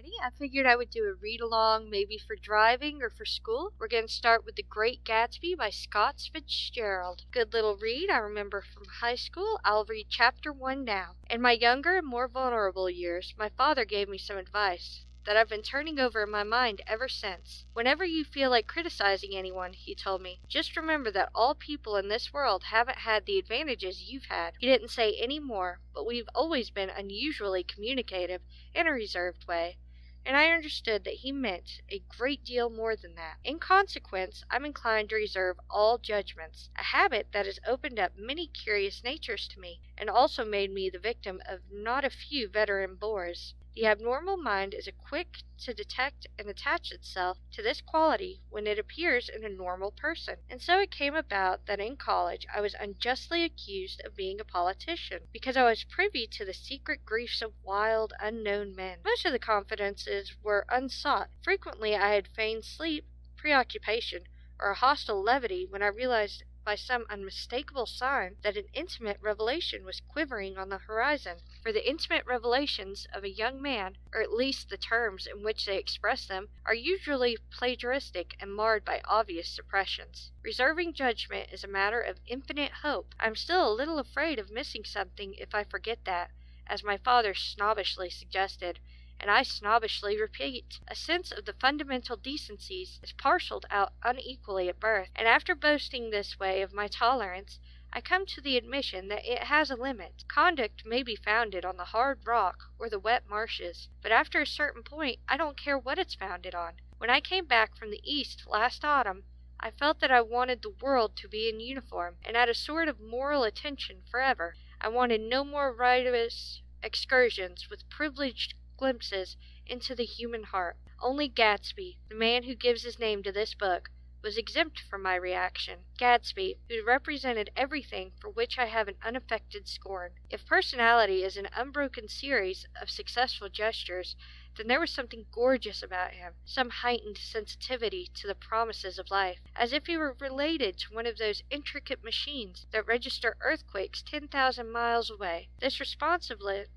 Alrighty, I figured I would do a read-along maybe for driving or for school. We're going to start with The Great Gatsby by Scott Fitzgerald. Good little read I remember from high school. I'll read chapter 1 now. In my younger and more vulnerable years, my father gave me some advice that I've been turning over in my mind ever since. Whenever you feel like criticizing anyone, he told me, just remember that all people in this world haven't had the advantages you've had. He didn't say any more, but we've always been unusually communicative in a reserved way, and I understood that he meant a great deal more than that. In consequence, I'm inclined to reserve all judgments, a habit that has opened up many curious natures to me, and also made me the victim of not a few veteran bores. The abnormal mind is quick to detect and attach itself to this quality when it appears in a normal person. And so it came about that in college I was unjustly accused of being a politician, because I was privy to the secret griefs of wild, unknown men. Most of the confidences were unsought. Frequently I had feigned sleep, preoccupation, or a hostile levity when I realized by some unmistakable sign that an intimate revelation was quivering on the horizon. For the intimate revelations of a young man, or at least the terms in which they express them, are usually plagiaristic and marred by obvious suppressions. Reserving judgment is a matter of infinite hope. I am still a little afraid of missing something if I forget that, as my father snobbishly suggested, and I snobbishly repeat, a sense of the fundamental decencies is parceled out unequally at birth, and after boasting this way of my tolerance, I come to the admission that it has a limit. Conduct may be founded on the hard rock or the wet marshes, but after a certain point I don't care what it's founded on. When I came back from the East last autumn, I felt that I wanted the world to be in uniform, and at a sort of moral attention forever. I wanted no more riotous excursions with privileged glimpses into the human heart. Only Gatsby, the man who gives his name to this book, was exempt from my reaction. Gatsby, who represented everything for which I have an unaffected scorn. If personality is an unbroken series of successful gestures, then there was something gorgeous about him, some heightened sensitivity to the promises of life, as if he were related to one of those intricate machines that register earthquakes 10,000 miles away. This responsiveness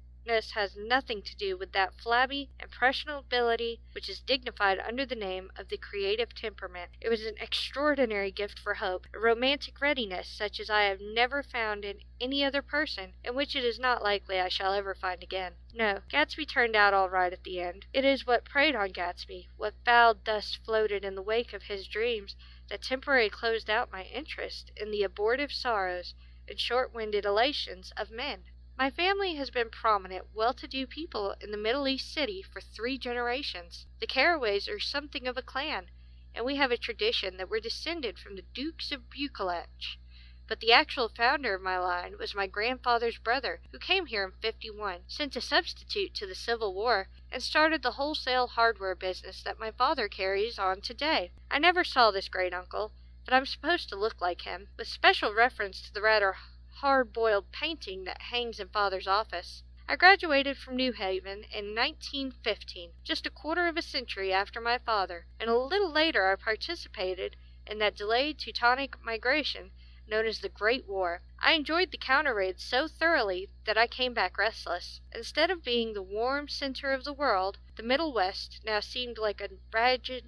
has nothing to do with that flabby impressionability which is dignified under the name of the creative temperament. It was an extraordinary gift for hope, a romantic readiness such as I have never found in any other person, and which it is not likely I shall ever find again. No, Gatsby turned out all right at the end. It is what preyed on Gatsby, what foul dust floated in the wake of his dreams, that temporarily closed out my interest in the abortive sorrows and short-winded elations of men. My family has been prominent, well-to-do people in the Middle East city for 3 generations. The Carraways are something of a clan, and we have a tradition that we're descended from the Dukes of Buccleuch. But the actual founder of my line was my grandfather's brother, who came here in '51, sent a substitute to the Civil War, and started the wholesale hardware business that my father carries on today. I never saw this great-uncle, but I'm supposed to look like him, with special reference to the rather hard-boiled painting that hangs in Father's office. I graduated from New Haven in 1915, just a quarter of a century after my father, and a little later I participated in that delayed Teutonic migration known as the Great War. I enjoyed the counter raids so thoroughly that I came back restless. Instead of being the warm center of the world, the Middle West now seemed like a ragged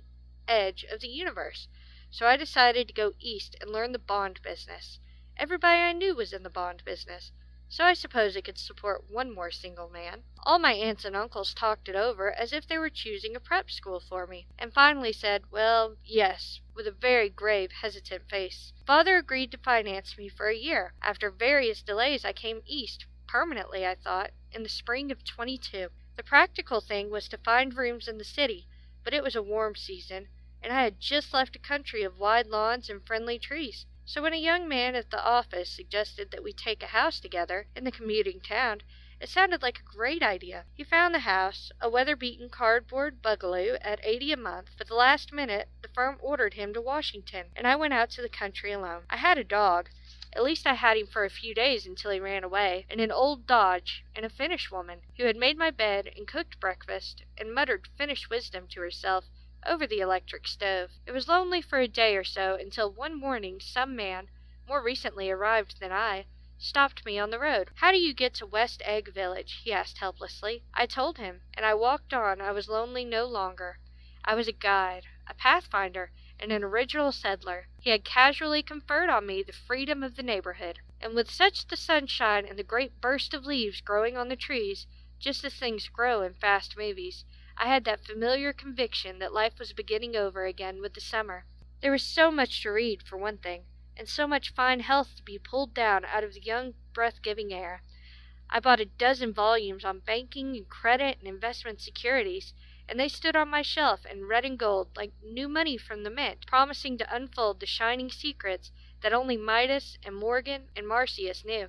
edge of the universe, so I decided to go east and learn the bond business. Everybody I knew was in the bond business, so I suppose it could support one more single man. All my aunts and uncles talked it over as if they were choosing a prep school for me, and finally said, well, yes, with a very grave, hesitant face. Father agreed to finance me for a year. After various delays I came east, permanently I thought, in the spring of '22. The practical thing was to find rooms in the city, but it was a warm season, and I had just left a country of wide lawns and friendly trees. So when a young man at the office suggested that we take a house together in the commuting town, it sounded like a great idea. He found the house, a weather-beaten cardboard bungalow at $80 a month, but the last minute the firm ordered him to Washington, and I went out to the country alone. I had a dog. At least I had him for a few days until he ran away, and an old Dodge, and a Finnish woman, who had made my bed and cooked breakfast, and muttered Finnish wisdom to herself over the electric stove. It was lonely for a day or so until one morning some man, more recently arrived than I, stopped me on the road. "How do you get to West Egg Village?" he asked helplessly. I told him, and I walked on. I was lonely no longer. I was a guide, a pathfinder, and an original settler. He had casually conferred on me the freedom of the neighborhood. And with such the sunshine and the great burst of leaves growing on the trees, just as things grow in fast movies, I had that familiar conviction that life was beginning over again with the summer. There was so much to read, for one thing, and so much fine health to be pulled down out of the young, breath-giving air. I bought a dozen volumes on banking and credit and investment securities, and they stood on my shelf in red and gold like new money from the mint, promising to unfold the shining secrets that only Midas and Morgan and Marcius knew,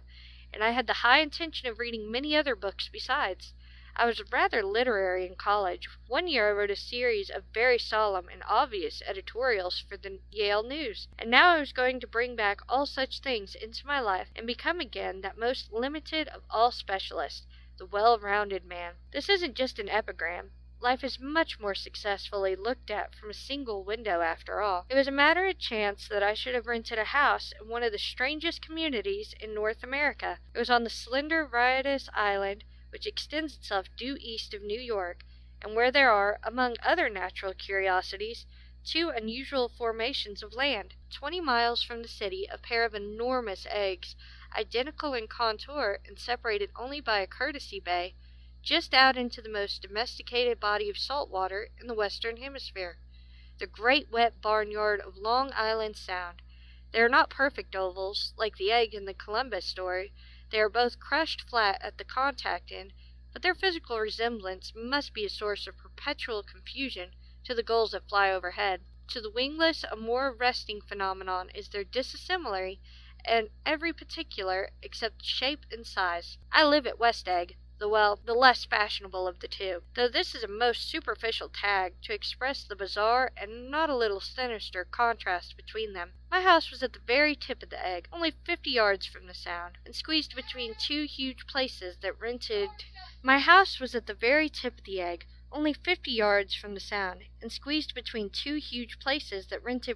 and I had the high intention of reading many other books besides. I was rather literary in college. One year I wrote a series of very solemn and obvious editorials for the Yale News, and now I was going to bring back all such things into my life and become again that most limited of all specialists, the well-rounded man. This isn't just an epigram. Life is much more successfully looked at from a single window, after all. It was a matter of chance that I should have rented a house in one of the strangest communities in North America. It was on the slender, riotous island which extends itself due east of New York, and where there are, among other natural curiosities, two unusual formations of land. 20 miles from the city, a pair of enormous eggs, identical in contour and separated only by a courtesy bay, just out into the most domesticated body of salt water in the Western Hemisphere, the great wet barnyard of Long Island Sound. They are not perfect ovals, like the egg in the Columbus story. They are both crushed flat at the contact end, but their physical resemblance must be a source of perpetual confusion to the gulls that fly overhead. To the wingless, a more arresting phenomenon is their dissimilarity in every particular except shape and size. I live at West Egg, the less fashionable of the two, though this is a most superficial tag to express the bizarre and not a little sinister contrast between them. My house was at the very tip of the egg, only 50 yards from the Sound, and squeezed between two huge places that rented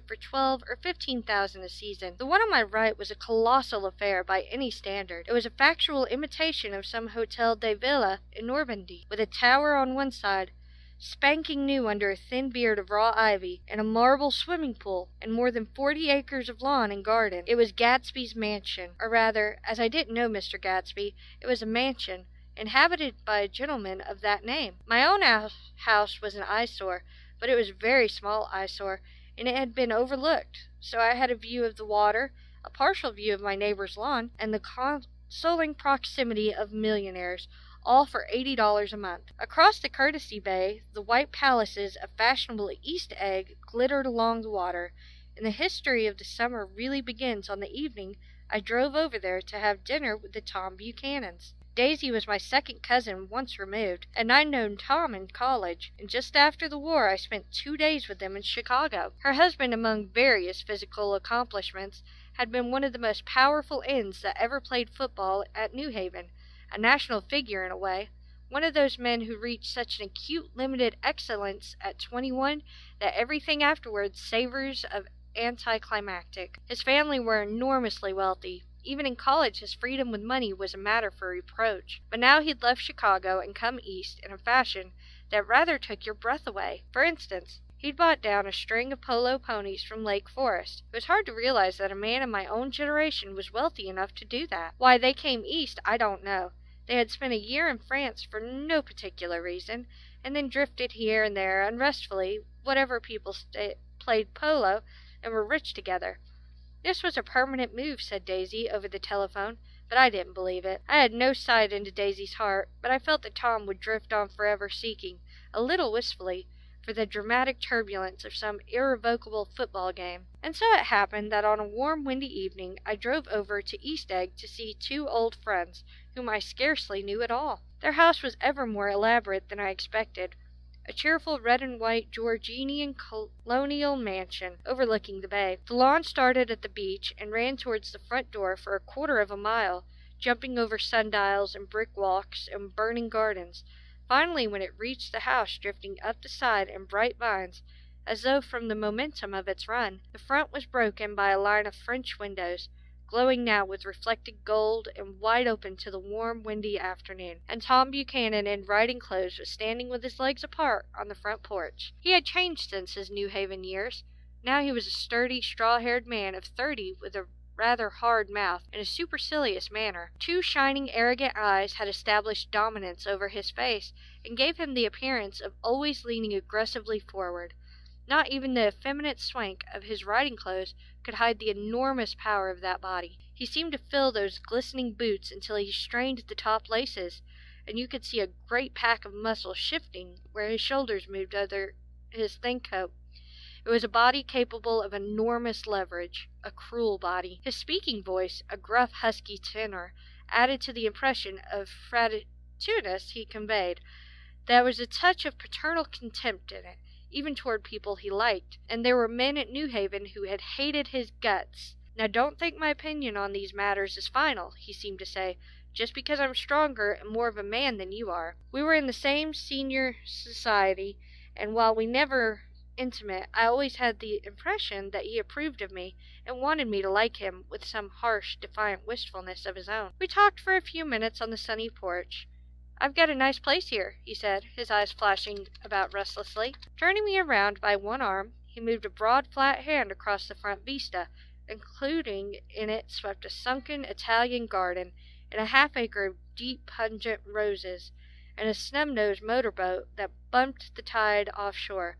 for 12 or 15,000 a season. The one on my right was a colossal affair by any standard. It was a factual imitation of some Hotel de Ville in Normandy, with a tower on one side, spanking new under a thin beard of raw ivy, and a marble swimming pool, and more than 40 acres of lawn and garden. It was Gatsby's mansion, or rather, as I didn't know Mr. Gatsby, it was a mansion, inhabited by a gentleman of that name. My own house was an eyesore, but it was a very small eyesore, and it had been overlooked, so I had a view of the water, a partial view of my neighbor's lawn, and the consoling proximity of millionaires, all for $80 a month. Across the courtesy bay, the white palaces of fashionable East Egg glittered along the water, and the history of the summer really begins on the evening I drove over there to have dinner with the Tom Buchanans. Daisy was my second cousin once removed, and I'd known Tom in college, and just after the war I spent 2 days with them in Chicago. Her husband, among various physical accomplishments, had been one of the most powerful ends that ever played football at New Haven, a national figure in a way, one of those men who reached such an acute limited excellence at 21 that everything afterwards savors of anticlimactic. His family were enormously wealthy. Even in college, his freedom with money was a matter for reproach. But now he'd left Chicago and come east in a fashion that rather took your breath away. For instance, he'd bought down a string of polo ponies from Lake Forest. It was hard to realize that a man of my own generation was wealthy enough to do that. Why they came east, I don't know. They had spent a year in France for no particular reason, and then drifted here and there unrestfully, whatever people played polo, and were rich together. This was a permanent move, said Daisy over the telephone, but I didn't believe it. I had no sight into Daisy's heart, but I felt that Tom would drift on forever seeking, a little wistfully, for the dramatic turbulence of some irrevocable football game. And so it happened that on a warm, windy evening I drove over to East Egg to see two old friends, whom I scarcely knew at all. Their house was ever more elaborate than I expected. A cheerful red and white Georgian colonial mansion overlooking the bay. The lawn started at the beach and ran towards the front door for a quarter of a mile, jumping over sundials and brick walks and burning gardens. Finally, when it reached the house, drifting up the side in bright vines, as though from the momentum of its run, the front was broken by a line of French windows, glowing now with reflected gold and wide open to the warm, windy afternoon. And Tom Buchanan in riding clothes was standing with his legs apart on the front porch. He had changed since his New Haven years. Now he was a sturdy, straw-haired man of 30 with a rather hard mouth and a supercilious manner. Two shining, arrogant eyes had established dominance over his face and gave him the appearance of always leaning aggressively forward. Not even the effeminate swank of his riding clothes could hide the enormous power of that body. He seemed to fill those glistening boots until he strained the top laces, and you could see a great pack of muscles shifting where his shoulders moved under his thin coat. It was a body capable of enormous leverage, a cruel body. His speaking voice, a gruff, husky tenor, added to the impression of fatuousness he conveyed. There was a touch of paternal contempt in it, even toward people he liked, and there were men at New Haven who had hated his guts. Now don't think my opinion on these matters is final, he seemed to say, just because I'm stronger and more of a man than you are. We were in the same senior society, and while we never intimate, I always had the impression that he approved of me and wanted me to like him with some harsh, defiant wistfulness of his own. We talked for a few minutes on the sunny porch. "I've got a nice place here," he said, his eyes flashing about restlessly. Turning me around by one arm, he moved a broad, flat hand across the front vista, including in it swept a sunken Italian garden and a half-acre of deep, pungent roses, and a snub-nosed motorboat that bumped the tide offshore.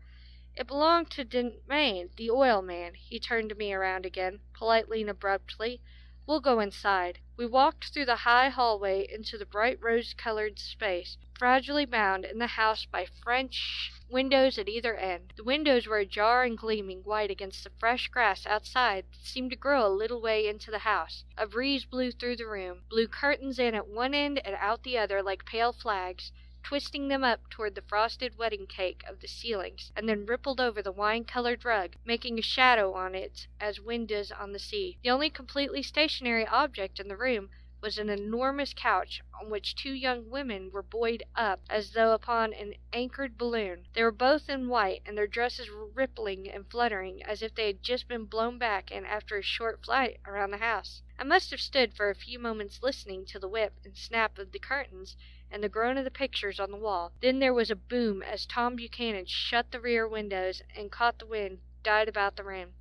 It belonged to Maine, the oil man. He turned to me around again, politely and abruptly. "We'll go inside." We walked through the high hallway into the bright rose-colored space, fragilely bound in the house by French windows at either end. The windows were ajar and gleaming white against the fresh grass outside that seemed to grow a little way into the house. A breeze blew through the room, blew curtains in at one end and out the other like pale flags, twisting them up toward the frosted wedding cake of the ceilings, and then rippled over the wine-colored rug, making a shadow on it as wind does on the sea. The only completely stationary object in the room was an enormous couch on which two young women were buoyed up as though upon an anchored balloon. They were both in white, and their dresses were rippling and fluttering as if they had just been blown back in after a short flight around the house. I must have stood for a few moments listening to the whip and snap of the curtains and the groan of the pictures on the wall. Then there was a boom as Tom Buchanan shut the rear windows and caught the wind died about the room,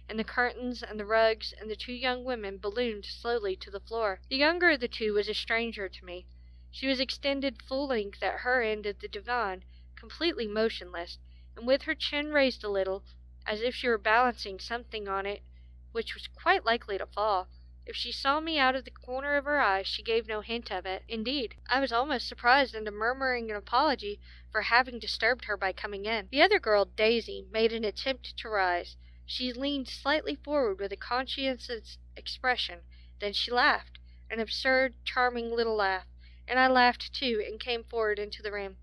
and the curtains and the rugs and the two young women ballooned slowly to the floor. The younger of the two was a stranger to me. She was extended full length at her end of the divan, completely motionless, and with her chin raised a little, as if she were balancing something on it which was quite likely to fall. If she saw me out of the corner of her eye, she gave no hint of it. Indeed, I was almost surprised into murmuring an apology for having disturbed her by coming in. The other girl, Daisy, made an attempt to rise. She leaned slightly forward with a conscientious expression. Then she laughed, an absurd, charming little laugh, and I laughed too and came forward into the room.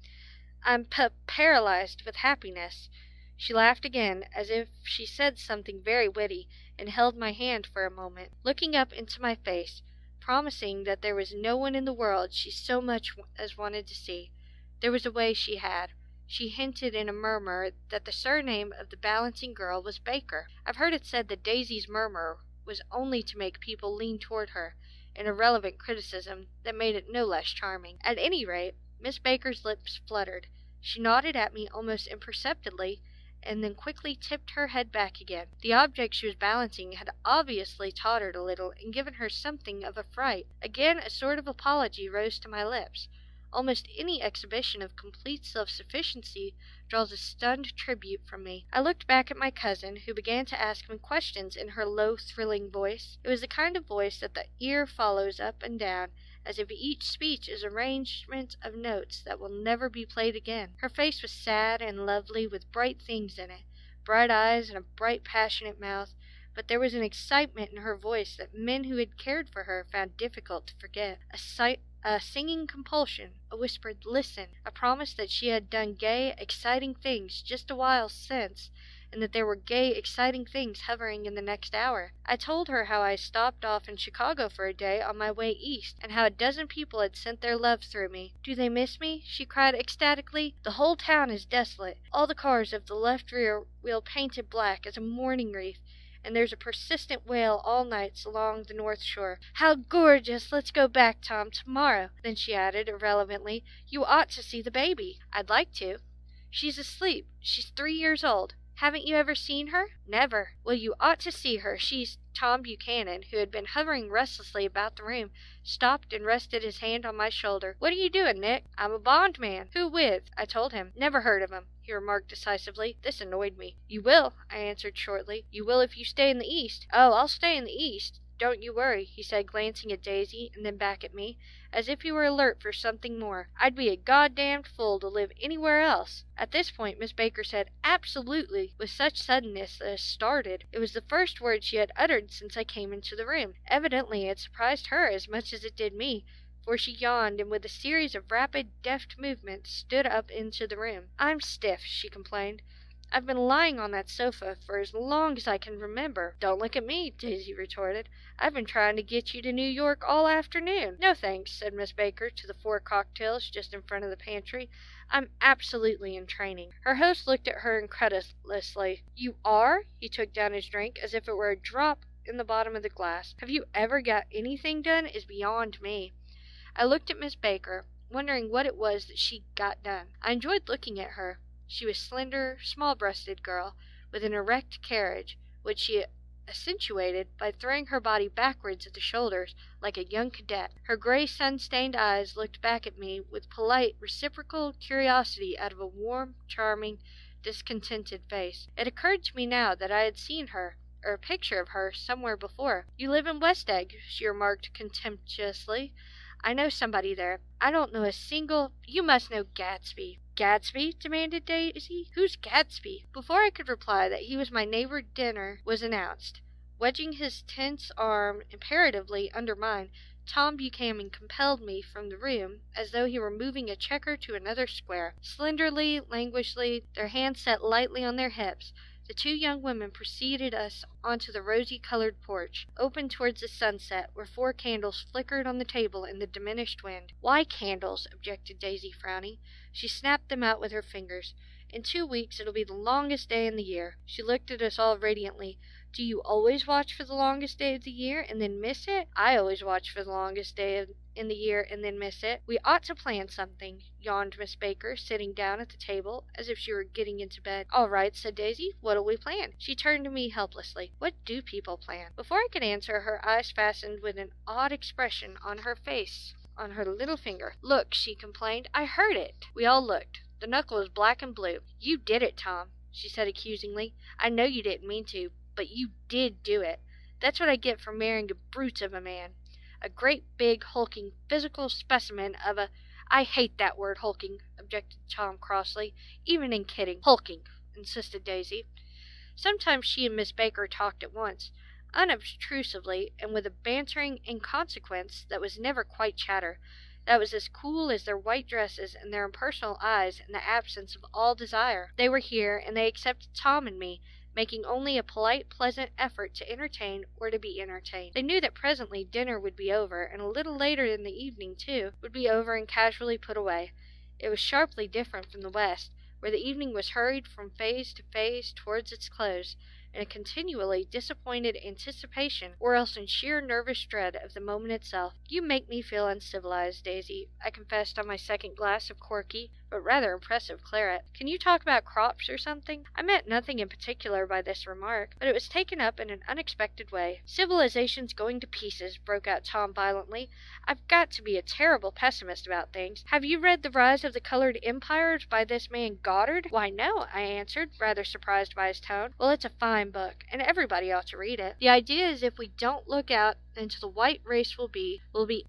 "I'm paralyzed with happiness." She laughed again, as if she said something very witty, and held my hand for a moment, looking up into my face, promising that there was no one in the world she so much as wanted to see. There was a way she had. She hinted in a murmur that the surname of the balancing girl was Baker. I've heard it said that Daisy's murmur was only to make people lean toward her, an irrelevant criticism that made it no less charming. At any rate, Miss Baker's lips fluttered. She nodded at me almost imperceptibly, and then quickly tipped her head back again. The object she was balancing had obviously tottered a little and given her something of a fright. Again a sort of apology rose to my lips. Almost any exhibition of complete self-sufficiency draws a stunned tribute from me. I looked back at my cousin, who began to ask me questions in her low, thrilling voice. It was the kind of voice that the ear follows up and down, as if each speech is an arrangement of notes that will never be played again. Her face was sad and lovely, with bright things in it, bright eyes and a bright, passionate mouth, but there was an excitement in her voice that men who had cared for her found difficult to forget. A singing compulsion, a whispered "listen," a promise that she had done gay, exciting things just a while since, and that there were gay, exciting things hovering in the next hour. I told her how I stopped off in Chicago for a day on my way east, and how a dozen people had sent their love through me. "Do they miss me?" she cried ecstatically. "The whole town is desolate, all the cars of the left rear wheel painted black as a mourning wreath, and there's a persistent wail all nights along the North Shore. How gorgeous! Let's go back, Tom, tomorrow." Then she added, irrelevantly, "You ought to see the baby." "I'd like to." "She's asleep. She's 3 years old. Haven't you ever seen her?" "Never." "Well, you ought to see her. She's—" Tom Buchanan, who had been hovering restlessly about the room, stopped and rested his hand on my shoulder. "What are you doing, Nick?" "I'm a bondman." "Who with?" I told him. "Never heard of him," he remarked decisively. This annoyed me. "You will," I answered shortly. "You will if you stay in the East." "Oh, I'll stay in the East. Don't you worry," he said, glancing at Daisy and then back at me, as if he were alert for something more. "I'd be a goddamned fool to live anywhere else." At this point Miss Baker said "absolutely" with such suddenness that I started. It was the first word she had uttered since I came into the room. Evidently it surprised her as much as it did me, for she yawned and with a series of rapid, deft movements stood up into the room. "I'm stiff," she complained. "I've been lying on that sofa for as long as I can remember." "Don't look at me," Daisy retorted. "I've been trying to get you to New York all afternoon." "No thanks," said Miss Baker to the 4 cocktails just in front of the pantry. "I'm absolutely in training." Her host looked at her incredulously. "You are?" He took down his drink as if it were a drop in the bottom of the glass. "Have you ever got anything done? Is beyond me." I looked at Miss Baker, wondering what it was that she got done. I enjoyed looking at her. She was a slender, small-breasted girl, with an erect carriage, which she accentuated by throwing her body backwards at the shoulders like a young cadet. Her gray, sun-stained eyes looked back at me with polite, reciprocal curiosity out of a warm, charming, discontented face. It occurred to me now that I had seen her, or a picture of her, somewhere before. "You live in West Egg," she remarked contemptuously. "I know somebody there." "I don't know a single—" "You must know Gatsby." "Gatsby?" demanded Daisy. "Who's Gatsby?" Before I could reply that he was my neighbor, dinner was announced. Wedging his tense arm imperatively under mine, Tom Buchanan compelled me from the room as though he were moving a checker to another square. Slenderly, languishingly, their hands set lightly on their hips, the 2 young women preceded us onto the rosy-colored porch, open towards the sunset, where 4 candles flickered on the table in the diminished wind. "Why candles?" objected Daisy, frowning. She snapped them out with her fingers. "In 2 weeks it'll be the longest day in the year." She looked at us all radiantly. "Do you always watch for the longest day of the year and then miss it?" "I always watch for the longest day in the year and then miss it." "We ought to plan something," yawned Miss Baker, sitting down at the table as if she were getting into bed. "All right," said Daisy. "What'll we plan?" She turned to me helplessly. "What do people plan?" Before I could answer, her eyes fastened with an odd expression on her face, on her little finger. "Look," she complained. "I heard it." We all looked. The knuckle was black and blue. "You did it, Tom," she said accusingly. "I know you didn't mean to, but you did do it. That's what I get for marrying a brute of a man. A great big, hulking, physical specimen of a—" "I hate that word, hulking," objected Tom crossly. "Even in kidding." "Hulking," insisted Daisy. Sometimes she and Miss Baker talked at once, unobtrusively, and with a bantering inconsequence that was never quite chatter, that was as cool as their white dresses and their impersonal eyes in the absence of all desire. They were here, and they accepted Tom and me, making only a polite, pleasant effort to entertain or to be entertained. They knew that presently dinner would be over, and a little later in the evening, too, would be over and casually put away. It was sharply different from the West, where the evening was hurried from phase to phase towards its close, in a continually disappointed anticipation, or else in sheer nervous dread of the moment itself. "You make me feel uncivilized, Daisy," I confessed on my second glass of corky, but rather impressive claret. "Can you talk about crops or something?" I meant nothing in particular by this remark, but it was taken up in an unexpected way. "Civilization's going to pieces," broke out Tom violently. "I've got to be a terrible pessimist about things. Have you read The Rise of the Colored Empires by this man Goddard?" "Why, no," I answered, rather surprised by his tone. "Well, it's a fine book, and everybody ought to read it. The idea is if we don't look out into the white race will be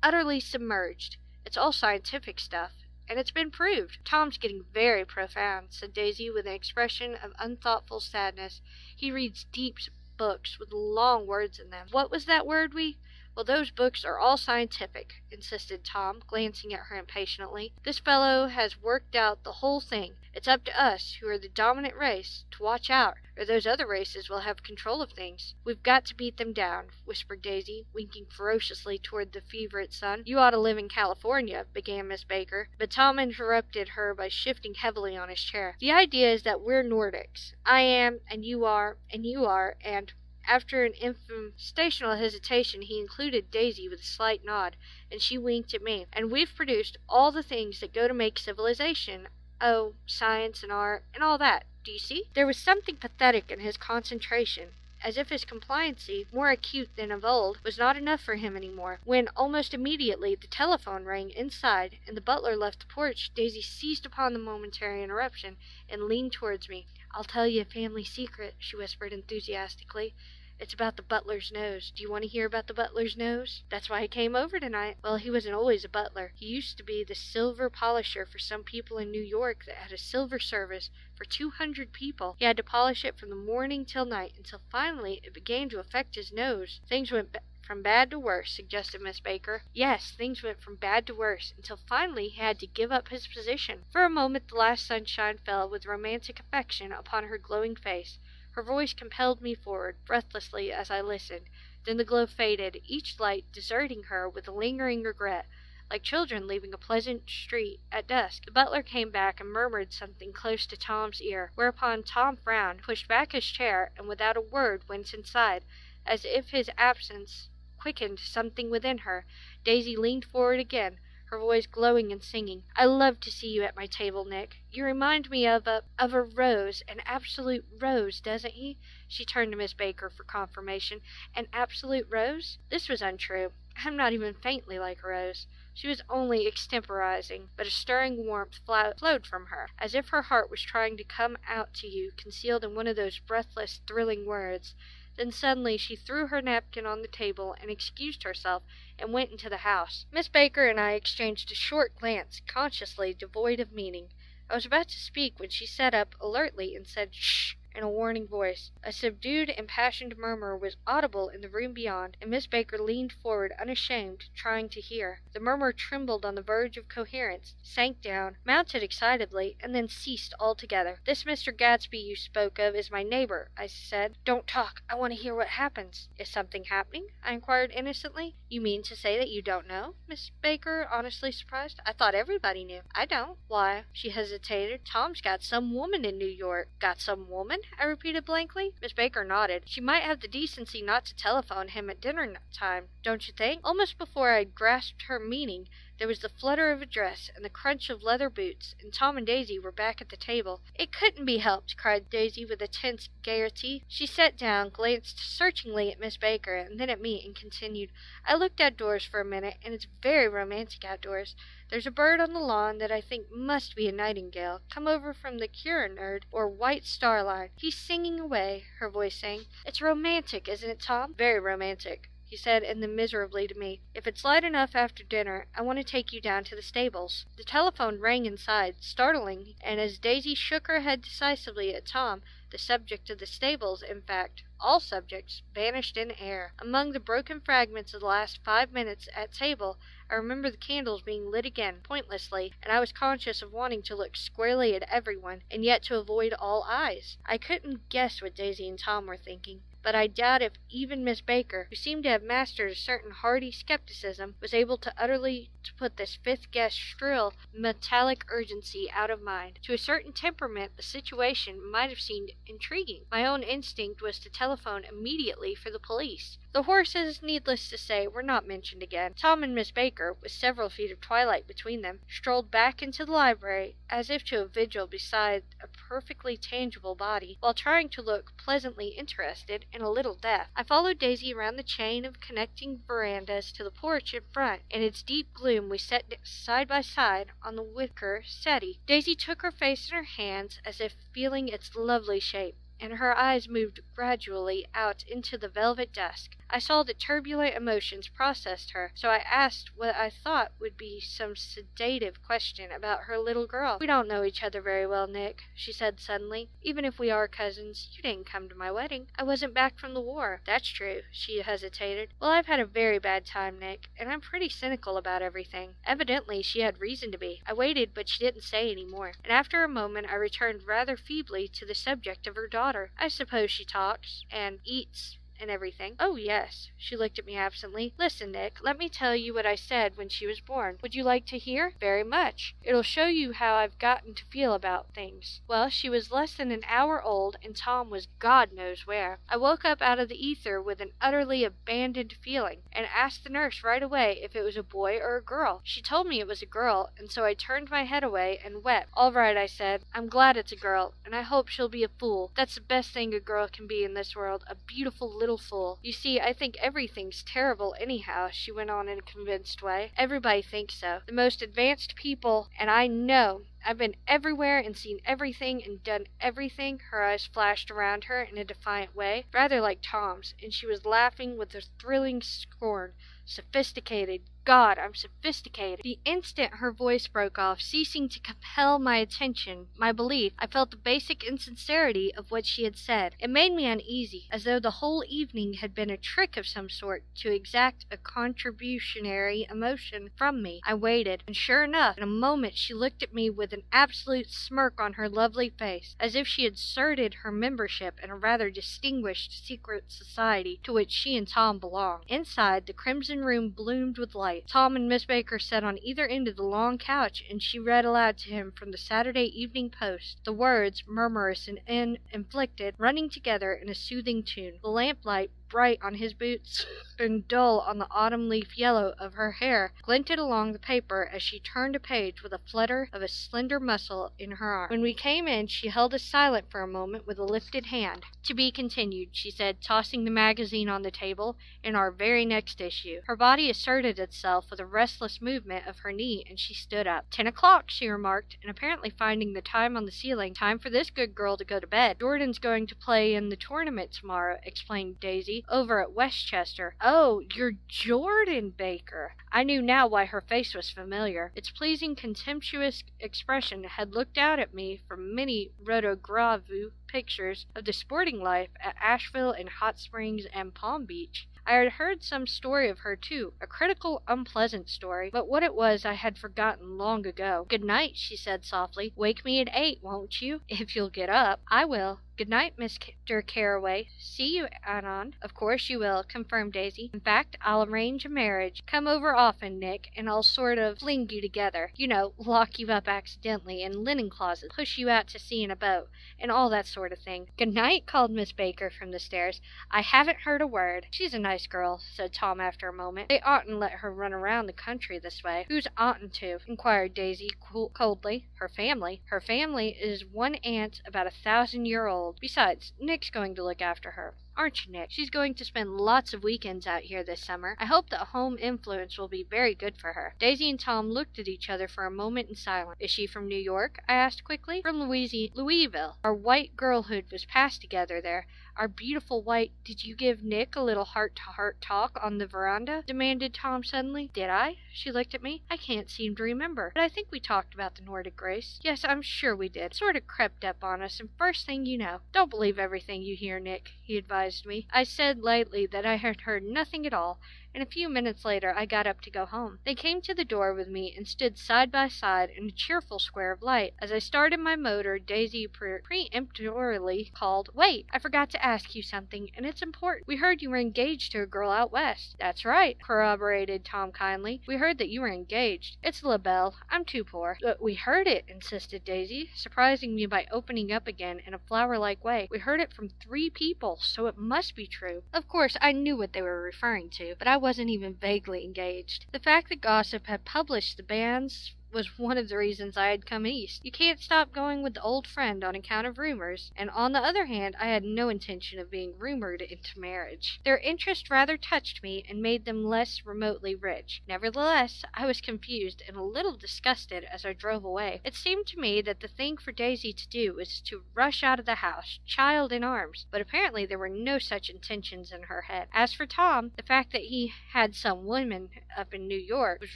utterly submerged. It's all scientific stuff, and it's been proved." "Tom's getting very profound," said Daisy with an expression of unthoughtful sadness. "He reads deep books with long words in them." "What was that word we—" "Well, those books are all scientific," insisted Tom, glancing at her impatiently. "This fellow has worked out the whole thing. It's up to us, who are the dominant race, to watch out, or those other races will have control of things." "We've got to beat them down," whispered Daisy, winking ferociously toward the feverish sun. "You ought to live in California," began Miss Baker, but Tom interrupted her by shifting heavily on his chair. "The idea is that we're Nordics. I am, and you are, and you are, and After an infestational hesitation, he included Daisy with a slight nod, and she winked at me. "And we've produced all the things that go to make civilization. Oh, science and art, and all that. Do you see?" There was something pathetic in his concentration, as if his compliancy, more acute than of old, was not enough for him any more. When, almost immediately, the telephone rang inside, and the butler left the porch, Daisy seized upon the momentary interruption, and leaned towards me. "I'll tell you a family secret," she whispered enthusiastically. "It's about the butler's nose. Do you want to hear about the butler's nose? That's why he came over tonight. Well, he wasn't always a butler. He used to be the silver polisher for some people in New York that had a silver service for 200 people. He had to polish it from the morning till night, until finally it began to affect his nose. Things went from bad to worse," suggested Miss Baker. "Yes, things went from bad to worse, until finally he had to give up his position." For a moment the last sunshine fell with romantic affection upon her glowing face. Her voice compelled me forward, breathlessly, as I listened. Then the glow faded, each light deserting her with a lingering regret, like children leaving a pleasant street at dusk. The butler came back and murmured something close to Tom's ear, whereupon Tom frowned, pushed back his chair, and without a word went inside, as if his absence quickened something within her. Daisy leaned forward again, her voice glowing and singing. "I love to see you at my table, Nick. You remind me of a rose, an absolute rose, doesn't he?" She turned to Miss Baker for confirmation. "An absolute rose?" This was untrue. I'm not even faintly like a rose. She was only extemporizing, but a stirring warmth flowed from her, as if her heart was trying to come out to you, concealed in one of those breathless, thrilling words. Then suddenly she threw her napkin on the table and excused herself and went into the house. Miss Baker and I exchanged a short glance, consciously devoid of meaning. I was about to speak when she sat up alertly and said, "Shh," in a warning voice. A subdued, impassioned murmur was audible in the room beyond, and Miss Baker leaned forward unashamed, trying to hear. The murmur trembled on the verge of coherence, sank down, mounted excitedly, and then ceased altogether. "This Mr. Gatsby you spoke of is my neighbor," I said. "Don't talk. I want to hear what happens." "Is something happening?" I inquired innocently. "You mean to say that you don't know?" Miss Baker, honestly surprised. "I thought everybody knew." "I don't." "Why?" She hesitated. "Tom's got some woman in New York." "Got some woman?" I repeated blankly. Miss Baker nodded. "She might have the decency not to telephone him at dinner time, don't you think?" Almost before I grasped her meaning, there was the flutter of a dress and the crunch of leather boots, and Tom and Daisy were back at the table. "It couldn't be helped," cried Daisy with a tense gaiety. She sat down, glanced searchingly at Miss Baker, and then at me, and continued, "I looked outdoors for a minute, and it's very romantic outdoors. There's a bird on the lawn that I think must be a nightingale, come over from the Cunard or White Star Line. He's singing away," her voice sang. "It's romantic, isn't it, Tom?" "Very romantic," he said, and then miserably to me, "If it's light enough after dinner, I want to take you down to the stables." The telephone rang inside, startling, and as Daisy shook her head decisively at Tom, the subject of the stables, in fact, all subjects, vanished in air. Among the broken fragments of the last 5 minutes at table, I remember the candles being lit again, pointlessly, and I was conscious of wanting to look squarely at everyone, and yet to avoid all eyes. I couldn't guess what Daisy and Tom were thinking, but I doubt if even Miss Baker, who seemed to have mastered a certain hardy skepticism, was able to utterly put this fifth guest's shrill, metallic urgency out of mind. To a certain temperament the situation might have seemed intriguing. My own instinct was to telephone immediately for the police. The horses, needless to say, were not mentioned again. Tom and Miss Baker, with several feet of twilight between them, strolled back into the library, as if to a vigil beside a perfectly tangible body, while trying to look pleasantly interested and a little deaf. I followed Daisy around the chain of connecting verandas to the porch in front. In its deep gloom we sat side by side on the wicker settee. Daisy took her face in her hands as if feeling its lovely shape, and her eyes moved gradually out into the velvet dusk. I saw that turbulent emotions processed her, so I asked what I thought would be some sedative question about her little girl. "We don't know each other very well, Nick," she said suddenly. "Even if we are cousins, you didn't come to my wedding." "I wasn't back from the war." "That's true." She hesitated. "Well, I've had a very bad time, Nick, and I'm pretty cynical about everything." Evidently she had reason to be. I waited, but she didn't say any more, and after a moment I returned rather feebly to the subject of her daughter. "I suppose she talks and eats and everything. Oh, yes. She looked at me absently. Listen, Nick, let me tell you what I said when she was born. Would you like to hear? Very much. It'll show you how I've gotten to feel about things. Well, she was less than an hour old, and Tom was God knows where. I woke up out of the ether with an utterly abandoned feeling, and asked the nurse right away if it was a boy or a girl. She told me it was a girl, and so I turned my head away and wept. All right, I said. I'm glad it's a girl, and I hope she'll be a fool. That's the best thing a girl can be in this world, a beautiful little fool. You see, I think everything's terrible anyhow, she went on in a convinced way. Everybody thinks so. The most advanced people, and I know. I've been everywhere and seen everything and done everything. Her eyes flashed around her in a defiant way, rather like Tom's, and she was laughing with a thrilling scorn. Sophisticated. God, I'm sophisticated. The instant her voice broke off, ceasing to compel my attention, my belief, I felt the basic insincerity of what she had said. It made me uneasy, as though the whole evening had been a trick of some sort to exact a contributionary emotion from me. I waited, and sure enough, in a moment she looked at me with an absolute smirk on her lovely face, as if she had asserted her membership in a rather distinguished secret society to which she and Tom belonged. Inside, the crimson room bloomed with light. Tom and Miss Baker sat on either end of the long couch, and she read aloud to him from the Saturday Evening Post, the words, murmurous and inflected, running together in a soothing tune. The lamplight, bright on his boots and dull on the autumn leaf yellow of her hair, glinted along the paper as she turned a page with a flutter of a slender muscle in her arm. When we came in, she held us silent for a moment with a lifted hand. To be continued, she said, tossing the magazine on the table, in our very next issue. Her body asserted itself with a restless movement of her knee, and she stood up. 10 o'clock, she remarked, and apparently finding the time on the ceiling, time for this good girl to go to bed. Jordan's going to play in the tournament tomorrow, explained Daisy, over at Westchester. Oh, you're Jordan Baker. I knew now why her face was familiar. Its pleasing, contemptuous expression had looked out at me from many rotogravure pictures of the sporting life at Asheville and Hot Springs and Palm Beach. I had heard some story of her, too, a critical, unpleasant story, but what it was I had forgotten long ago. Good night, she said softly. Wake me at 8, won't you? If you'll get up. I will. Good night, Mr. Carraway. See you, Anon. Of course you will, confirmed Daisy. In fact, I'll arrange a marriage. Come over often, Nick, and I'll sort of fling you together. You know, lock you up accidentally in linen closets, push you out to sea in a boat, and all that sort of thing. Good night, called Miss Baker from the stairs. I haven't heard a word. She's a nice girl, said Tom after a moment. They oughtn't let her run around the country this way. Who's oughtn't to? Inquired Daisy coldly. Her family. Her family is one aunt about 1,000-year-old. Besides, Nick's going to look after her. Aren't you, Nick? She's going to spend lots of weekends out here this summer. I hope that home influence will be very good for her. Daisy and Tom looked at each other for a moment in silence. Is she from New York? I asked quickly. From Louisville. Our white girlhood was passed together there. Our beautiful white— Did you give Nick a little heart-to-heart talk on the veranda? Demanded Tom suddenly. Did I? She looked at me. I can't seem to remember, but I think we talked about the Nordic grace. Yes, I'm sure we did. Sort of crept up on us, and first thing you know— Don't believe everything you hear, Nick, he advised me. I said lightly that I had heard nothing at all, and a few minutes later I got up to go home. They came to the door with me and stood side by side in a cheerful square of light. As I started my motor, Daisy peremptorily called, Wait, I forgot to ask you something, and it's important. We heard you were engaged to a girl out west. That's right, corroborated Tom kindly. We heard that you were engaged. It's LaBelle. I'm too poor. But we heard it, insisted Daisy, surprising me by opening up again in a flower-like way. We heard it from 3 people, so it must be true. Of course, I knew what they were referring to, but I wasn't even vaguely engaged. The fact that gossip had published the banns was one of the reasons I had come east. You can't stop going with the old friend on account of rumors, and on the other hand, I had no intention of being rumored into marriage. Their interest rather touched me and made them less remotely rich. Nevertheless, I was confused and a little disgusted as I drove away. It seemed to me that the thing for Daisy to do was to rush out of the house, child in arms, but apparently there were no such intentions in her head. As for Tom, the fact that he had some women up in New York was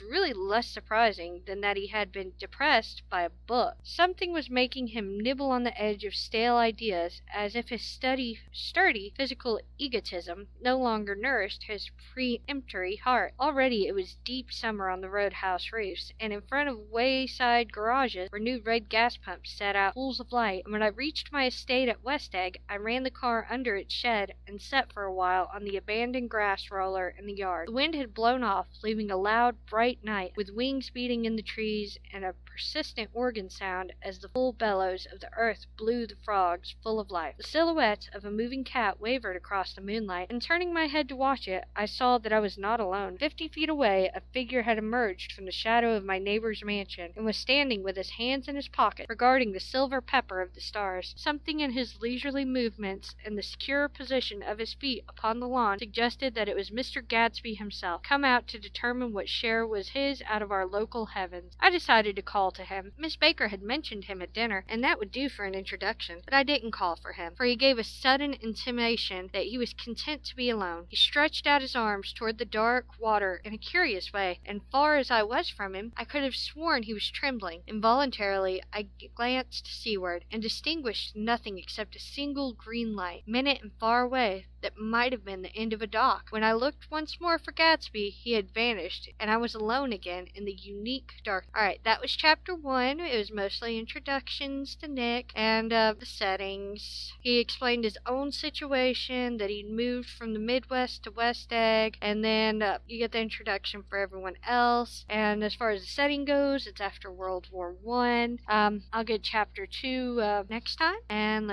really less surprising than that he had been depressed by a book. Something was making him nibble on the edge of stale ideas, as if his sturdy physical egotism no longer nourished his peremptory heart. Already it was deep summer on the roadhouse roofs, and in front of wayside garages where new red gas pumps set out pools of light, and when I reached my estate at West Egg, I ran the car under its shed and sat for a while on the abandoned grass roller in the yard. The wind had blown off, leaving a loud, bright night, with wings beating in the trees and a persistent organ sound as the full bellows of the earth blew the frogs full of life. The silhouette of a moving cat wavered across the moonlight, and turning my head to watch it, I saw that I was not alone. 50 feet away, a figure had emerged from the shadow of my neighbor's mansion, and was standing with his hands in his pockets, regarding the silver pepper of the stars. Something in his leisurely movements and the secure position of his feet upon the lawn suggested that it was Mr. Gatsby himself, come out to determine what share was his out of our local heavens. I decided to call to him. Miss Baker had mentioned him at dinner, and that would do for an introduction, but I didn't call for him, for he gave a sudden intimation that he was content to be alone. He stretched out his arms toward the dark water in a curious way, and far as I was from him, I could have sworn he was trembling. Involuntarily, I glanced seaward, and distinguished nothing except a single green light, minute and far away, that might have been the end of a dock. When I looked once more for Gatsby, he had vanished, and I was alone again in the unique dark. Alright, that was chapter 1. It was mostly introductions to Nick and the settings. He explained his own situation, that he'd moved from the Midwest to West Egg, and then you get the introduction for everyone else. And as far as the setting goes, it's after World War I. I'll get chapter 2 next time, and